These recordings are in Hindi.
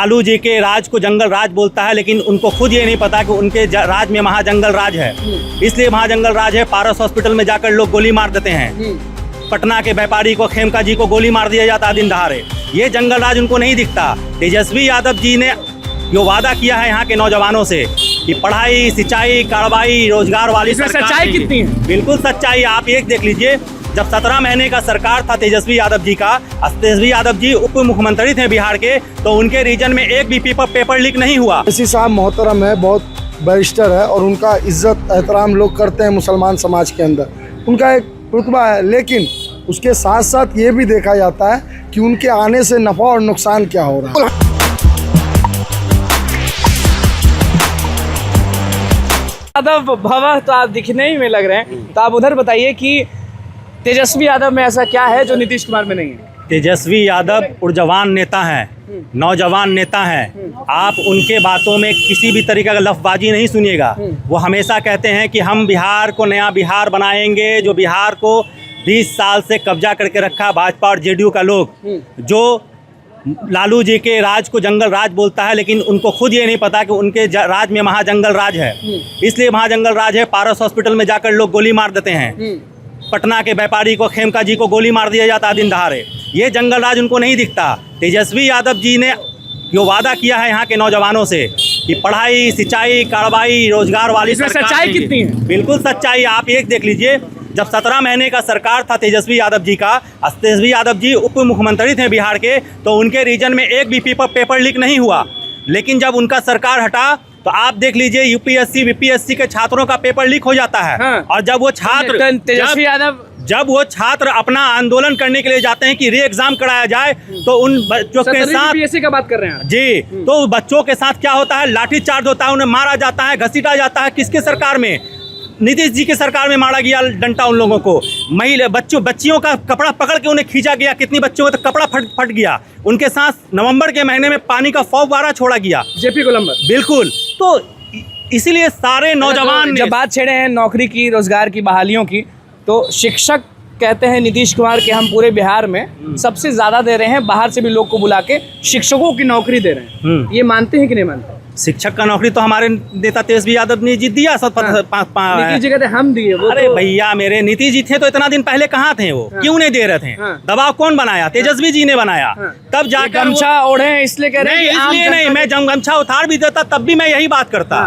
लालू जी के राज को जंगल राज बोलता है, लेकिन उनको खुद ये नहीं पता कि उनके राज में महाजंगल राज है। इसलिए महाजंगल राज है। पारस हॉस्पिटल में जाकर लोग गोली मार देते हैं। पटना के व्यापारी को, खेमका जी को गोली मार दिया जाता है दिन दहाड़े। ये जंगल राज उनको नहीं दिखता। तेजस्वी यादव जी ने जो वादा किया है यहाँ के नौजवानों से कि पढ़ाई, सिंचाई, कार्रवाई, रोजगार वाली सच्चाई कितनी है? बिल्कुल सच्चाई। आप एक देख लीजिए, जब 17 महीने का सरकार था तेजस्वी यादव जी का, तेजस्वी यादव जी उप मुख्यमंत्री थे बिहार के, तो उनके रीजन में एक भी पेपर लीक नहीं हुआ। इसी साहब मोहतरम है, बहुत बैरिस्टर है और उनका इज्जत एहतराम लोग करते हैं मुसलमान समाज के अंदर। उनका एक रुतबा है, लेकिन उसके साथ साथ ये भी देखा जाता है कि उनके आने से नफा और नुकसान क्या हो रहा है। यादव भवा तो आप दिखने ही में लग रहे हैं, तो आप उधर बताइए कि तेजस्वी यादव में ऐसा क्या है जो नीतीश कुमार में नहीं है? तेजस्वी यादव ऊर्जावान नेता हैं, नौजवान नेता हैं। आप उनके बातों में किसी भी तरीके का लफ्ज़बाजी नहीं सुनिएगा। वो हमेशा कहते हैं कि हम बिहार को नया बिहार बनाएंगे, जो बिहार को 20 साल से कब्जा करके रखा भाजपा और जेडीयू का लोग, जो लालू जी के राज को जंगल राज बोलता है, लेकिन उनको खुद ये नहीं पता कि उनके राज में महाजंगल राज है। इसलिए महाजंगल राज है। पारस हॉस्पिटल में जाकर लोग गोली मार देते हैं। पटना के व्यापारी को, खेमका जी को गोली मार दिया जाता है दिन दहाड़े। ये जंगल राज उनको नहीं दिखता। तेजस्वी यादव जी ने जो वादा किया है यहाँ के नौजवानों से कि पढ़ाई, सिंचाई, कार्रवाई, रोजगार वाली सच्चाई कितनी है? बिल्कुल सच्चाई। आप एक देख लीजिए, जब 17 महीने का सरकार था तेजस्वी यादव जी का, तेजस्वी यादव जी उप मुख्यमंत्री थे बिहार के, तो उनके रीजन में एक भी पेपर लीक नहीं हुआ। लेकिन जब उनका सरकार हटा तो आप देख लीजिए, यूपीएससी, बीपीएससी के छात्रों का पेपर लीक हो जाता है। हाँ। और जब वो छात्र, तेजस्वी यादव जब वो छात्र अपना आंदोलन करने के लिए जाते हैं कि री एग्जाम कराया जाए, तो उन बच्चों के साथ, बीपीएससी का बात कर रहे हैं जी, तो बच्चों के साथ क्या होता है? लाठीचार्ज होता है, उन्हें मारा जाता है, घसीटा जाता है। किसके सरकार में? नीतीश जी के सरकार में मारा गया डंटा उन लोगों को। महिला बच्चियों का कपड़ा पकड़ के उन्हें खींचा गया। कितनी बच्चियों का तो कपड़ा फट गया। उनके साथ नवंबर के महीने में पानी का फव्वारा छोड़ा गया। जेपी गोलंबर। बिल्कुल। तो इसीलिए सारे नौजवान जब बात छेड़े हैं नौकरी की, रोजगार की, बहालियों की, तो शिक्षक कहते हैं नीतीश कुमार के हम पूरे बिहार में सबसे ज्यादा दे रहे हैं, बाहर से भी लोग को बुला के शिक्षकों की नौकरी दे रहे हैं। ये मानते हैं कि नहीं मानते? शिक्षक का नौकरी तो हमारे नेता तेजस्वी यादव ने जीत दिया। नीतीश जी कहते हम दिए। अरे भैया मेरे, नीतीश जी थे तो इतना दिन पहले कहाँ थे वो? क्यों नहीं दे रहे थे? दबाव कौन बनाया? तेजस्वी जी ने बनाया। तब जाकर गमछा ओढ़े इसलिए कह रहे हैं। इसलिए नहीं, मैं जब गमछा उतार भी देता तब भी मैं यही बात करता।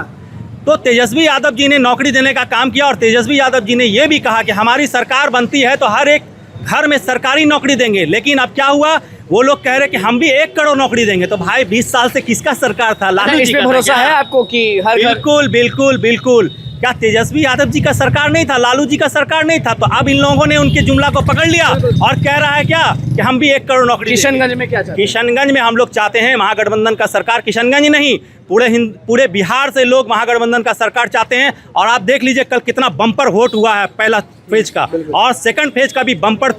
तो तेजस्वी यादव जी ने नौकरी देने का काम किया, और तेजस्वी यादव जी ने यह भी कहा कि हमारी सरकार बनती है तो हर एक घर में सरकारी नौकरी देंगे। लेकिन अब क्या हुआ? वो लोग कह रहे कि हम भी 1 करोड़ नौकरी देंगे। तो भाई 20 साल से किसका सरकार था? लालू जी का। भरोसा है आपको कि हर बिल्कुल बिल्कुल बिल्कुल। क्या तेजस्वी यादव जी का सरकार नहीं था? लालू जी का सरकार नहीं था? तो अब इन लोगों ने उनके जुमला को पकड़ लिया और कह रहा है क्या कि हम भी 1 करोड़ नौकरी। किशनगंज में क्या चाहते हैं? किशनगंज में हम लोग चाहते हैं महागठबंधन का सरकार। किशनगंज नहीं, पूरे बिहार से लोग महागठबंधन का सरकार चाहते हैं। और आप देख लीजिए कल कितना बम्पर वोट हुआ है पहला फेज का, और सेकंड फेज का भी बम्पर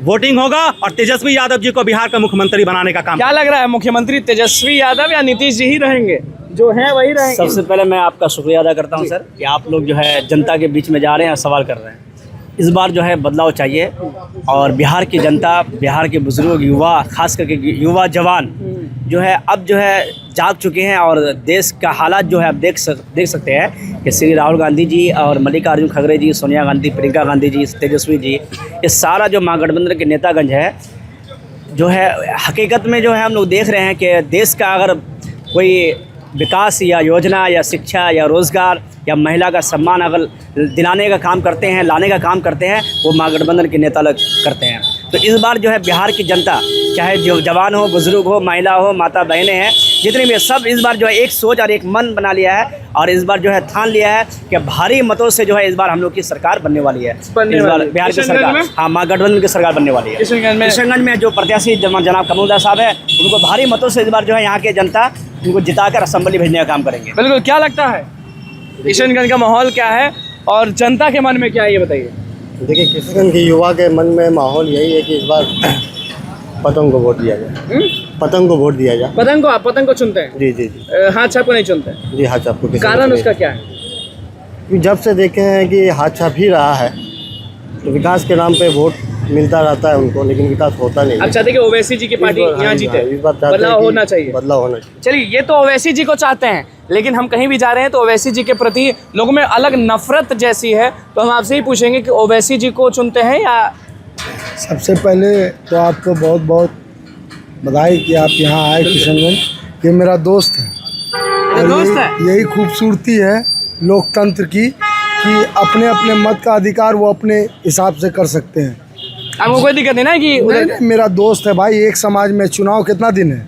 वोटिंग होगा, और तेजस्वी यादव जी को बिहार का मुख्यमंत्री बनाने का काम। क्या लग रहा है, मुख्यमंत्री तेजस्वी यादव या नीतीश जी ही रहेंगे? जो है वही रहेंगे। सबसे पहले मैं आपका शुक्रिया अदा करता हूं सर कि आप लोग जो है जनता के बीच में जा रहे हैं, सवाल कर रहे हैं। इस बार जो है बदलाव चाहिए, और बिहार की जनता, बिहार के बुजुर्ग, युवा, खास करके युवा जवान जो है अब जो है जाग चुके हैं। और देश का हालात जो है आप देख सकते हैं कि श्री राहुल गांधी जी और मल्लिकार्जुन खड़गे जी, सोनिया गांधी, प्रियंका गांधी जी, तेजस्वी जी, ये सारा जो महागठबंधन के नेतागंज है जो है, हकीकत में जो है हम लोग देख रहे हैं कि देश का अगर कोई विकास या योजना या शिक्षा या रोज़गार या महिला का सम्मान अगर दिलाने का काम करते हैं, लाने का काम करते हैं, वो महागठबंधन के नेता लोग करते हैं। तो इस बार जो है बिहार की जनता, चाहे जो जवान हो, बुजुर्ग हो, महिला हो, माता बहनें हैं, जितने भी सब इस बार जो है एक सोच और एक मन बना लिया है, और इस बार जो है ठान लिया है कि भारी मतों से जो है इस बार हम लोग की सरकार बनने वाली है। इस बार बिहार की सरकार, हाँ, महागठबंधन की सरकार बनने वाली है। किशनगंज में जो प्रत्याशी जनाब कमलदास साहब है, उनको भारी मतों से इस बार जो है यहाँ की जनता उनको जिताकर असेंबली भेजने का काम करेंगे। बिल्कुल। क्या लगता है किशनगंज का माहौल क्या है और जनता के मन में क्या है, ये बताइए। देखिए, किशनगंज के युवा के मन में माहौल यही है कि इस बार पतंग को वोट दिया जाए। पतंग को वोट दिया जाए। पतंग को, आप पतंग को चुनते हैं? जी जी जी। हाथ छाप को नहीं चुनते? जी, हाथ छाप को। कारण उसका क्या है? जब से देखे हैं कि हाथ छाप ही रहा है, तो विकास के नाम पे वोट मिलता रहता है उनको, लेकिन विकास होता नहीं है। अच्छा, देखिए ओवैसी जी की पार्टी यहाँ जीते, इस बार चाहते हैं बदलाव कि होना चाहिए। बदलाव होना चाहिए। चलिए, ये तो ओवैसी जी को चाहते हैं, लेकिन हम कहीं भी जा रहे हैं तो ओवैसी जी के प्रति लोगों में अलग नफरत जैसी है। तो हम आपसे ही पूछेंगे कि ओवैसी जी को चुनते हैं या? सबसे पहले तो आपको बहुत बहुत बधाई कि आप यहाँ आए किशनगंज। ये मेरा दोस्त है, और दोस्त है? यही खूबसूरती है लोकतंत्र की कि अपने अपने मत का अधिकार वो अपने हिसाब से कर सकते हैं। आपको कोई दिक्कत नहीं ना कि नहीं, नहीं, मेरा दोस्त है भाई। एक समाज में चुनाव कितना दिन है?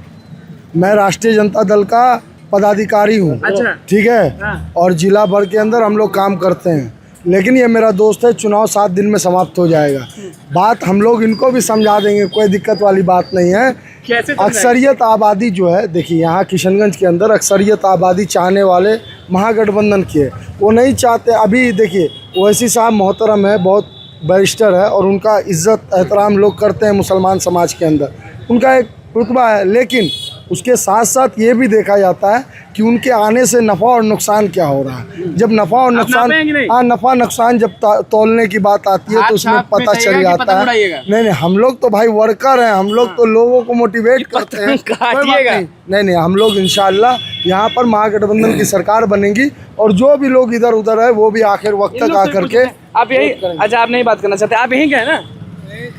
मैं राष्ट्रीय जनता दल का पदाधिकारी हूँ, अच्छा। ठीक है, हाँ। और जिला भर के अंदर हम लोग काम करते हैं। लेकिन ये मेरा दोस्त है, चुनाव 7 दिन में समाप्त हो जाएगा। बात हम लोग इनको भी समझा देंगे, कोई दिक्कत वाली बात नहीं है। कैसे समझाएंगे? अक्सरियत आबादी जो है, देखिए यहाँ किशनगंज के अंदर अक्सरियत आबादी चाहने वाले महागठबंधन की है। वो नहीं चाहते। अभी देखिए ओवैसी साहब मोहतरम है, बहुत बैरिस्टर है, और उनका इज्जत एहतराम लोग करते हैं मुसलमान समाज के अंदर। उनका एक रुतबा है, लेकिन उसके साथ साथ ये भी देखा जाता है कि उनके आने से नफ़ा और नुकसान क्या हो रहा है। जब नफ़ा और नुकसान, हाँ, नफ़ा नुकसान जब तोलने की बात आती है तो उसमें पता चल जाता है। नहीं नहीं, हम लोग तो भाई वर्कर हैं, हम लोग तो लोगों को मोटिवेट करते हैं। नहीं नहीं, हम लोग इंशाल्लाह यहाँ पर महागठबंधन की सरकार बनेगी, और जो भी लोग इधर उधर है वो भी आखिर वक्त तक आकर के। आप यही, अच्छा आप नहीं बात करना चाहते, आप यहीं के हैं ना?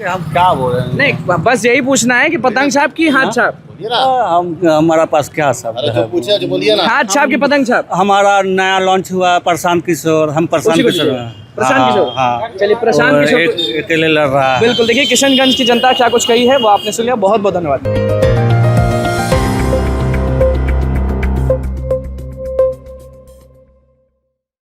हम क्या बोल रहे हैं? नहीं, बस यही पूछना है कि पतंग छाप की हाथ छाप? हम हमारा पास क्या सब है? पूछे जो बोलिए ना। हाथ छाप की पतंग छाप? हमारा नया लॉन्च हुआ प्रशांत किशोर, हम प्रशांत किशोर हैं। प्रशांत किशोर, हाँ, चलिए प्रशांत किशोर अकेले लड़ रहा है। बिल्कुल। देखिए किशनगंज की जनता क्या कुछ कही है वो आपने सुन लिया। बहुत बहुत धन्यवाद।